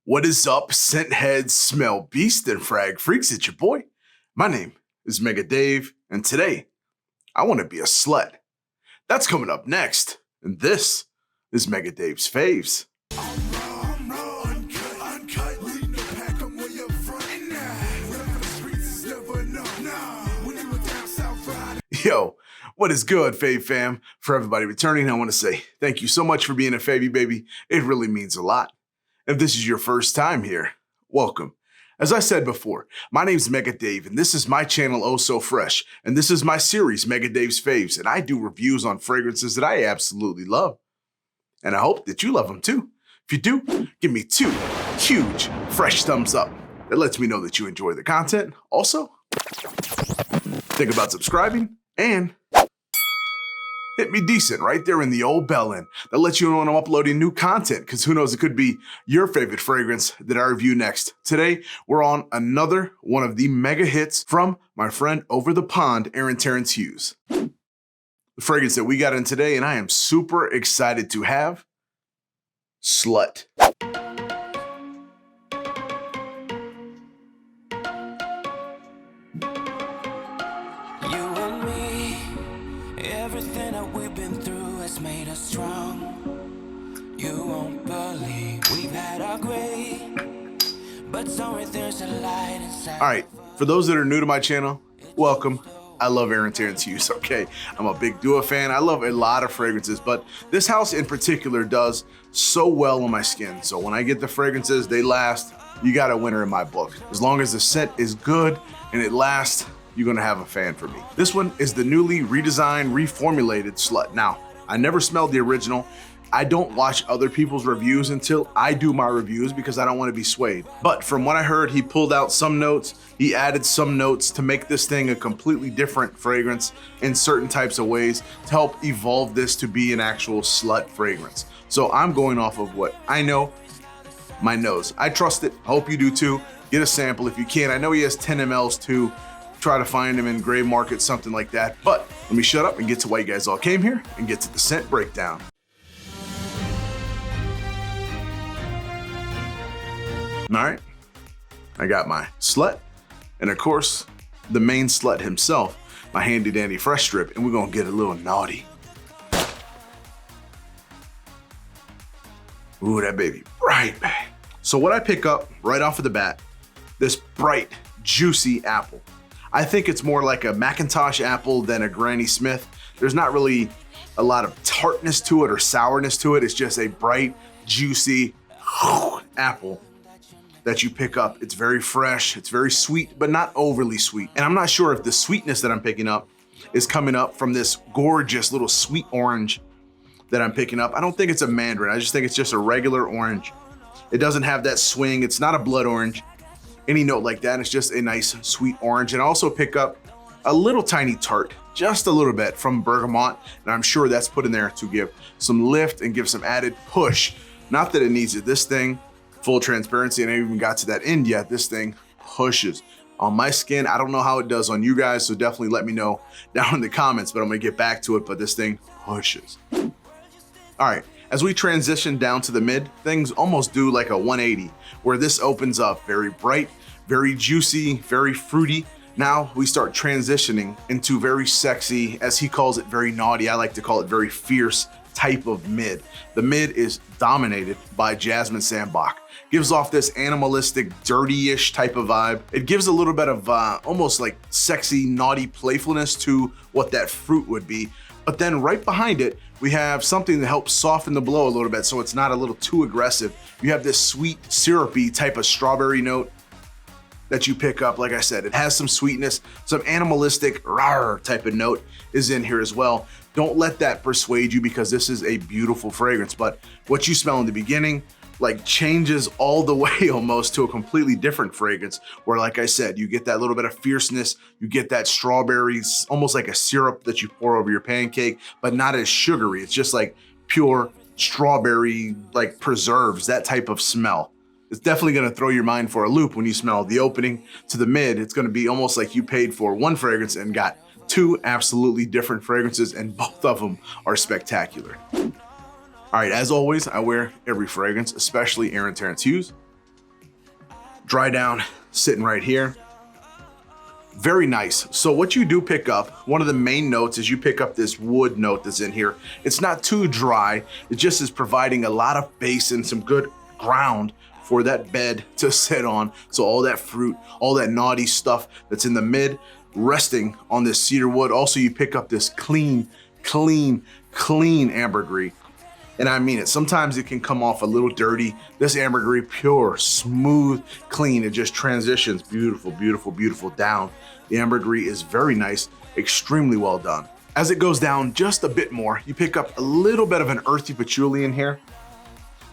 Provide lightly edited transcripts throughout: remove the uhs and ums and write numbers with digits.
What is up, scent heads, smell beast, and frag freaks? It's your boy. My name is Mega Dave, and today I want to be a slut. That's coming up next, and this is Mega Dave's Faves. Yo, what is good, Fave fam? For everybody returning, I want to say thank you so much for being a Favy baby. It really means a lot. If this is your first time here, welcome. As I said before, my name's Mega Dave, and this is my channel, Eau So Fraiche, and this is my series, Mega Dave's Faves, and I do reviews on fragrances that I absolutely love. And I hope that you love them too. If you do, give me 2 huge, fresh thumbs up. That lets me know that you enjoy the content. Also, think about subscribing and hit me decent right there in the old bell end. That lets you know when I'm uploading new content, because who knows, it could be your favorite fragrance that I review next. Today, we're on another one of the mega hits from my friend over the pond, Terence Hughes. The fragrance that we got in today, and I am super excited to have, SLUT. Everything that we've been through has made us strong. You won't believe we've had our gray, but somewhere there's a light inside. All right, for those that are new to my channel, welcome. I love Terence Hughes, okay? I'm a big Dua fan. I love a lot of fragrances, but this house in particular does so well on my skin. So when I get the fragrances, they last. You got a winner in my book. As long as the scent is good and it lasts, you're gonna have a fan for me. This one is the newly redesigned, reformulated SLUT. Now, I never smelled the original. I don't watch other people's reviews until I do my reviews because I don't wanna be swayed. But from what I heard, he pulled out some notes, he added some notes to make this thing a completely different fragrance in certain types of ways to help evolve this to be an actual SLUT fragrance. So I'm going off of what I know, my nose. I trust it, I hope you do too. Get a sample if you can. I know he has 10 mLs too. Try to find them in gray market, something like that. But let me shut up and get to why you guys all came here and get to the scent breakdown. All right, I got my SLUT, and of course, the main SLUT himself, my handy dandy fresh strip, and we're gonna get a little naughty. Ooh, that baby bright, man. So what I pick up right off of the bat, this bright, juicy apple. I think it's more like a Macintosh apple than a Granny Smith. There's not really a lot of tartness to it or sourness to it. It's just a bright, juicy apple that you pick up. It's very fresh, it's very sweet, but not overly sweet. And I'm not sure if the sweetness that I'm picking up is coming up from this gorgeous little sweet orange that I'm picking up. I don't think it's a mandarin. I just think it's just a regular orange. It doesn't have that swing. It's not a blood orange. Any note like that, it's just a nice sweet orange. And I also pick up a little tiny tart, just a little bit from bergamot, and I'm sure that's put in there to give some lift and give some added push. Not that it needs it. This thing, full transparency, and I haven't even got to that end yet, this thing pushes. On my skin, I don't know how it does on you guys, so definitely let me know down in the comments, but I'm gonna get back to it, but this thing pushes. All right. As we transition down to the mid, things almost do like a 180, where this opens up very bright, very juicy, very fruity. Now we start transitioning into very sexy, as he calls it, very naughty. I like to call it very fierce type of mid. The mid is dominated by jasmine sambac. Gives off this animalistic, dirty-ish type of vibe. It gives a little bit of almost like sexy, naughty playfulness to what that fruit would be. But then right behind it, we have something that helps soften the blow a little bit so it's not a little too aggressive. You have this sweet, syrupy type of strawberry note that you pick up. Like I said, it has some sweetness, some animalistic rawr type of note is in here as well. Don't let that persuade you because this is a beautiful fragrance, but what you smell in the beginning like changes all the way almost to a completely different fragrance where, like I said, you get that little bit of fierceness, you get that strawberries, almost like a syrup that you pour over your pancake, but not as sugary. It's just like pure strawberry, like preserves, that type of smell. It's definitely gonna throw your mind for a loop when you smell the opening to the mid. It's gonna be almost like you paid for one fragrance and got 2 absolutely different fragrances, and both of them are spectacular. All right, as always, I wear every fragrance, especially Terence Hughes. dry down, sitting right here. Very nice. So what you do pick up, one of the main notes is you pick up this wood note that's in here. It's not too dry. It just is providing a lot of base and some good ground for that bed to sit on. So all that fruit, all that naughty stuff that's in the mid, resting on this cedar wood. Also, you pick up this clean ambergris. And I mean it, sometimes it can come off a little dirty. This ambergris, pure, smooth, clean. It just transitions beautiful, beautiful, beautiful down. The ambergris is very nice, extremely well done. As it goes down just a bit more, you pick up a little bit of an earthy patchouli in here.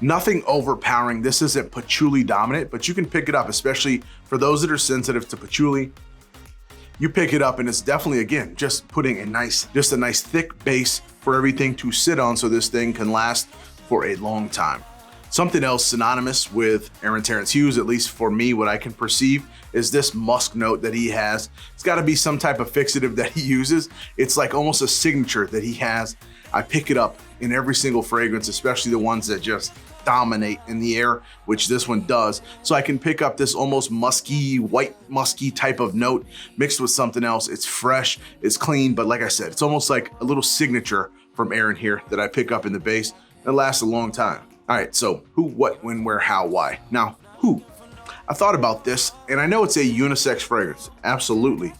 Nothing overpowering. This isn't patchouli dominant, but you can pick it up, especially for those that are sensitive to patchouli. You pick it up and it's definitely, again, just putting a nice thick base for everything to sit on so this thing can last for a long time. Something else synonymous with Terence Hughes, at least for me, what I can perceive, is this musk note that he has. It's gotta be some type of fixative that he uses. It's like almost a signature that he has. I pick it up in every single fragrance, especially the ones that just dominate in the air, which this one does. So I can pick up this almost musky, white musky type of note mixed with something else. It's fresh, it's clean, but like I said, it's almost like a little signature from Aaron here that I pick up in the base and lasts a long time. All right, so who, what, when, where, how, why. Now, who? I thought about this and I know it's a unisex fragrance, absolutely.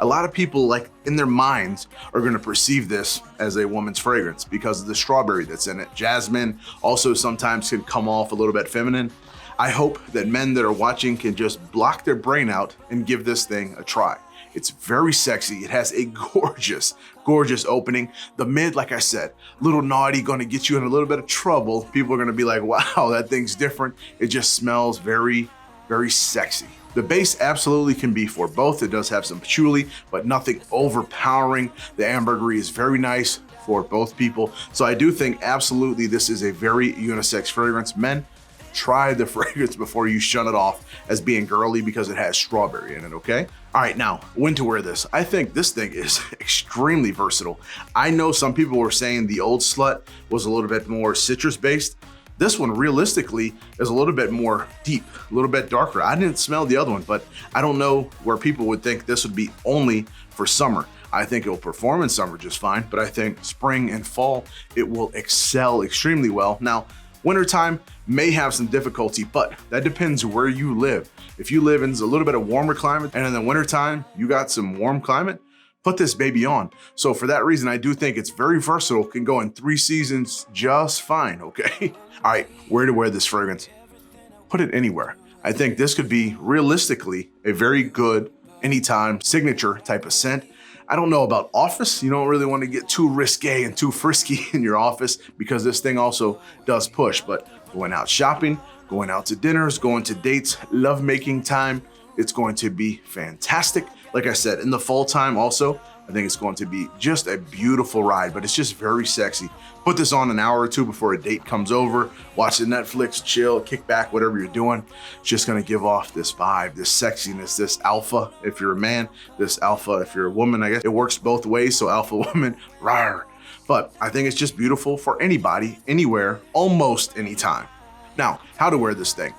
A lot of people, like in their minds, are gonna perceive this as a woman's fragrance because of the strawberry that's in it. Jasmine also sometimes can come off a little bit feminine. I hope that men that are watching can just block their brain out and give this thing a try. It's very sexy. It has a gorgeous, gorgeous opening. The mid, like I said, little naughty, gonna get you in a little bit of trouble. People are gonna be like, wow, that thing's different. It just smells very, very sexy. The base absolutely can be for both. It does have some patchouli, but nothing overpowering. The ambergris is very nice for both people. So I do think absolutely this is a very unisex fragrance. Men, try the fragrance before you shun it off as being girly because it has strawberry in it, okay? All right, now, when to wear this? I think this thing is extremely versatile. I know some people were saying the old SLUT was a little bit more citrus based. This one realistically is a little bit more deep, a little bit darker. I didn't smell the other one, but I don't know where people would think this would be only for summer. I think it will perform in summer just fine, but I think spring and fall, it will excel extremely well. Now, wintertime may have some difficulty, but that depends where you live. If you live in a little bit of warmer climate and in the wintertime, you got some warm climate, put this baby on. So for that reason, I do think it's very versatile, can go in 3 seasons just fine, okay? All right, where to wear this fragrance? Put it anywhere. I think this could be realistically a very good anytime signature type of scent. I don't know about office. You don't really want to get too risque and too frisky in your office because this thing also does push, but going out shopping, going out to dinners, going to dates, lovemaking time, it's going to be fantastic. Like I said, in the fall time also, I think it's going to be just a beautiful ride, but it's just very sexy. Put this on an hour or 2 before a date comes over, watch the Netflix, chill, kick back, whatever you're doing. It's just gonna give off this vibe, this sexiness, this alpha if you're a man, this alpha if you're a woman. I guess it works both ways, so alpha woman, rawr. But I think it's just beautiful for anybody, anywhere, almost anytime. Now, how to wear this thing.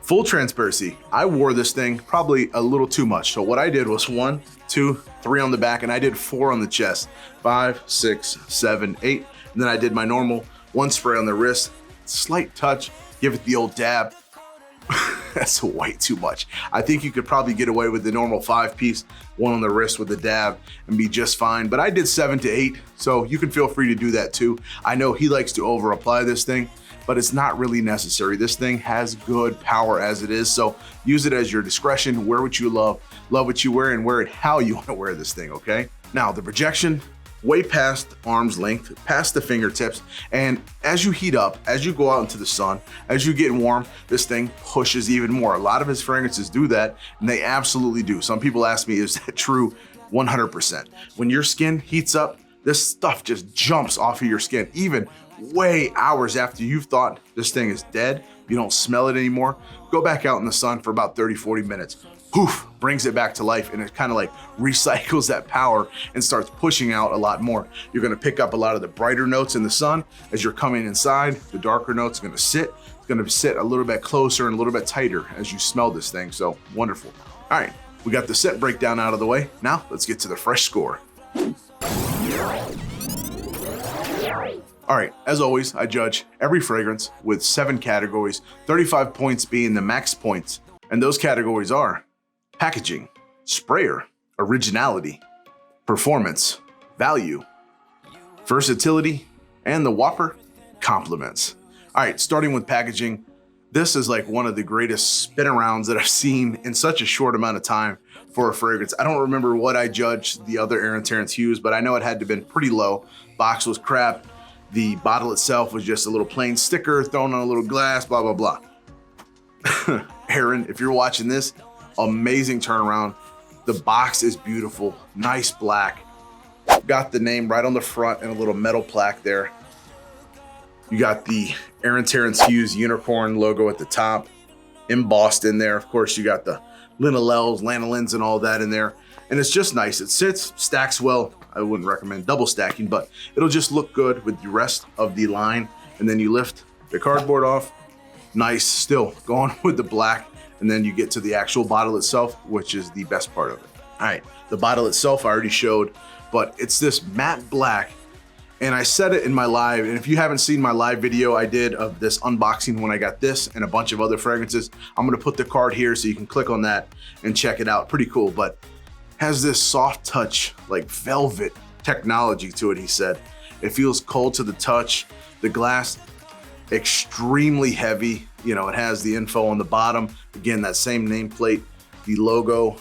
Full transparency, I wore this thing probably a little too much. So what I did was 1, 2, 3 on the back, and I did 4 on the chest. 5, 6, 7, 8. And then I did my normal 1 spray on the wrist, slight touch, give it the old dab. That's way too much. I think you could probably get away with the normal 5-piece, 1 on the wrist with the dab and be just fine. But I did 7 to 8, so you can feel free to do that too. I know he likes to over apply this thing, but it's not really necessary. This thing has good power as it is, so use it as your discretion. Wear what you love what you wear, and wear it how you want to wear this thing, okay? Now, the projection, way past arm's length, past the fingertips, and as you heat up, as you go out into the sun, as you get warm, this thing pushes even more. A lot of his fragrances do that, and they absolutely do. Some people ask me, is that true? 100%. When your skin heats up, this stuff just jumps off of your skin, even way hours after you've thought this thing is dead, you don't smell it anymore, go back out in the sun for about 30, 40 minutes. Poof, brings it back to life, and it kind of like recycles that power and starts pushing out a lot more. You're gonna pick up a lot of the brighter notes in the sun. As you're coming inside, the darker notes are gonna sit. It's gonna sit a little bit closer and a little bit tighter as you smell this thing, so wonderful. All right, we got the scent breakdown out of the way. Now let's get to the fresh score. All right, as always, I judge every fragrance with 7 categories, 35 points being the max points. And those categories are packaging, sprayer, originality, performance, value, versatility, and the whopper, compliments. All right, starting with packaging, this is like one of the greatest spin arounds that I've seen in such a short amount of time for a fragrance. I don't remember what I judged the other Terence Hughes, but I know it had to have been pretty low. Box was crap. The bottle itself was just a little plain sticker thrown on a little glass, blah, blah, blah. Aaron, if you're watching this, amazing turnaround. The box is beautiful, nice black. Got the name right on the front and a little metal plaque there. You got the Terence Hughes unicorn logo at the top, embossed in there. Of course, you got the lanolins and all that in there. And it's just nice. It sits, stacks well. I wouldn't recommend double stacking, but it'll just look good with the rest of the line. And then you lift the cardboard off. Nice, still going with the black. And then you get to the actual bottle itself, which is the best part of it. All right, the bottle itself I already showed, but it's this matte black. And I said it in my live, and if you haven't seen my live video I did of this unboxing when I got this and a bunch of other fragrances, I'm gonna put the card here so you can click on that and check it out. Pretty cool, but has this soft touch, like velvet technology to it, he said. It feels cold to the touch. The glass, extremely heavy. You know, it has the info on the bottom. Again, that same nameplate, the logo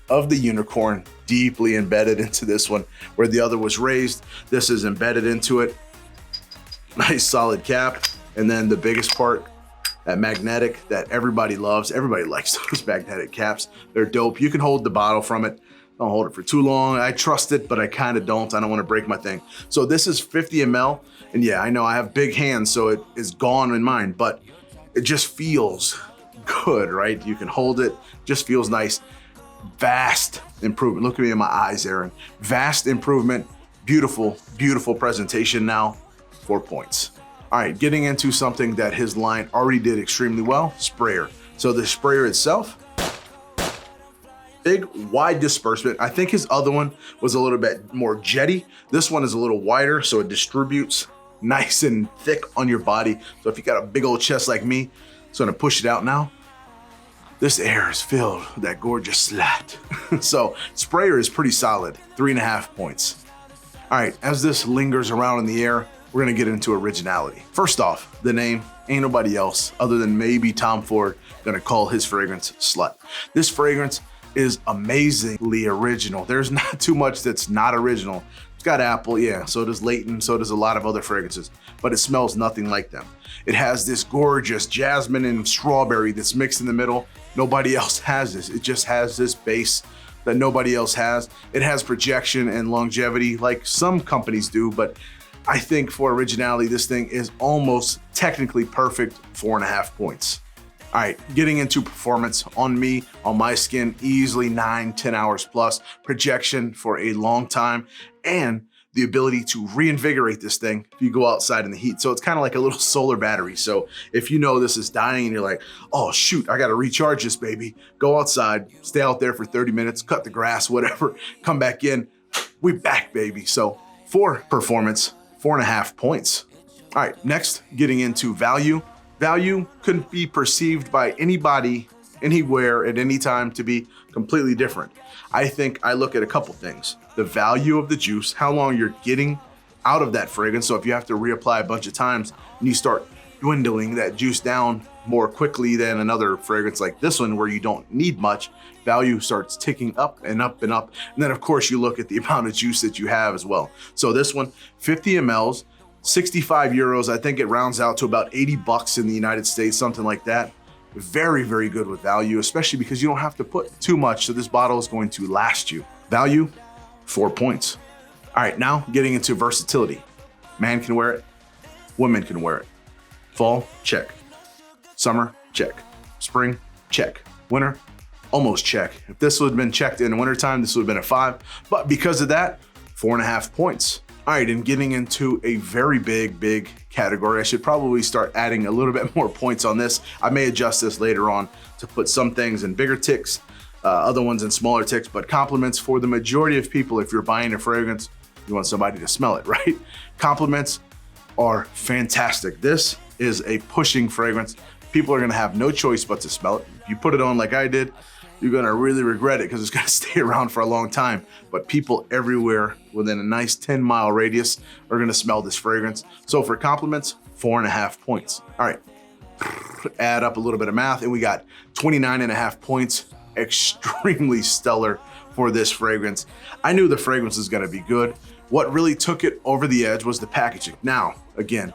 of the unicorn deeply embedded into this one. Where the other was raised, this is embedded into it. Nice solid cap. And then the biggest part, that magnetic that everybody loves. Everybody likes those magnetic caps. They're dope. You can hold the bottle from it. Don't hold it for too long. I trust it, but I kind of don't. I don't want to break my thing. So this is 50 ml. And yeah, I know I have big hands, so it is gone in mine, but it just feels good, right? You can hold it, just feels nice. Vast improvement. Look at me in my eyes, Aaron. Vast improvement. Beautiful, beautiful presentation now. 4 points. All right, getting into something that his line already did extremely well, sprayer. So the sprayer itself, big, wide disbursement. I think his other one was a little bit more jetty. This one is a little wider, so it distributes nice and thick on your body. So if you got a big old chest like me, it's gonna push it out now. This air is filled with that gorgeous SLUT. So sprayer is pretty solid, 3.5 points. All right, as this lingers around in the air, we're gonna get into originality. First off, the name, ain't nobody else other than maybe Tom Ford gonna call his fragrance SLUT. This fragrance is amazingly original. There's not too much that's not original. It's got apple, yeah, so does Leighton, so does a lot of other fragrances, but it smells nothing like them. It has this gorgeous jasmine and strawberry that's mixed in the middle. Nobody else has this. It just has this base that nobody else has. It has projection and longevity like some companies do, but I think for originality, this thing is almost technically perfect, 4.5 points. All right, getting into performance on me, on my skin, easily 9-10 hours plus, projection for a long time, and the ability to reinvigorate this thing if you go outside in the heat. So it's kind of like a little solar battery. So if you know this is dying and you're like, oh shoot, I gotta recharge this baby, go outside, stay out there for 30 minutes, cut the grass, whatever, come back in, we back, baby. So for performance, 4.5 points. All right, next, getting into value. Value could be perceived by anybody, anywhere, at any time to be completely different. I think I look at a couple things. The value of the juice, how long you're getting out of that fragrance. So if you have to reapply a bunch of times and you start dwindling that juice down more quickly than another fragrance like this one where you don't need much, value starts ticking up and up and up. And then of course you look at the amount of juice that you have as well. So this one, 50 mLs, 65 euros. I think it rounds out to about 80 bucks in the United States, something like that. Very, very good with value, especially because you don't have to put too much. So this bottle is going to last you. Value, 4 points. All right, now getting into versatility. Man can wear it, women can wear it. Fall, check. Summer, check. Spring, check. Winter, almost check. If this would have been checked in the wintertime, this would have been a 5. But because of that, 4.5 points. All right, and getting into a very big category. I should probably start adding a little bit more points on this. I may adjust this later on to put some things in bigger ticks, other ones in smaller ticks, but compliments for the majority of people, if you're buying a fragrance, you want somebody to smell it, right? Compliments are fantastic. This is a pushing fragrance. People are gonna have no choice but to smell it. If you put it on like I did, you're gonna really regret it because it's gonna stay around for a long time. But people everywhere within a nice 10-mile radius are gonna smell this fragrance. So for compliments, 4.5 points. All right, add up a little bit of math and we got 29.5 points. Extremely stellar for this fragrance. I knew the fragrance was gonna be good. What really took it over the edge was the packaging. Now, again,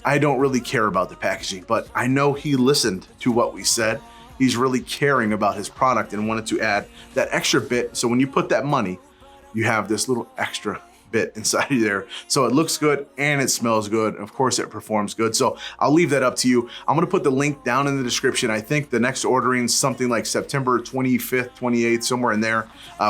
I don't really care about the packaging, but I know he listened to what we said. He's really caring about his product and wanted to add that extra bit. So when you put that money, you have this little extra bit inside of there. So it looks good and it smells good. Of course, it performs good. So I'll leave that up to you. I'm gonna put the link down in the description. I think the next ordering is something like September 25th, 28th, somewhere in there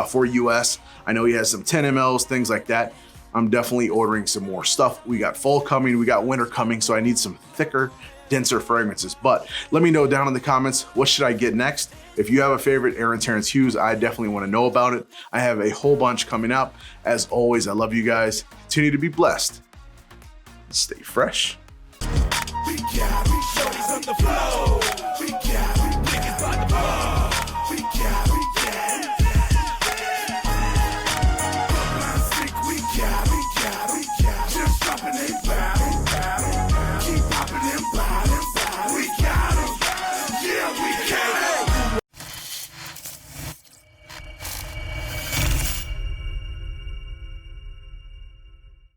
for US. I know he has some 10 mLs, things like that. I'm definitely ordering some more stuff. We got fall coming, we got winter coming, so I need some thicker, denser fragrances. But let me know down in the comments, what should I get next? If you have a favorite Terence Hughes, I definitely want to know about it. I have a whole bunch coming up. As always, I love you guys. Continue to be blessed. Stay fresh.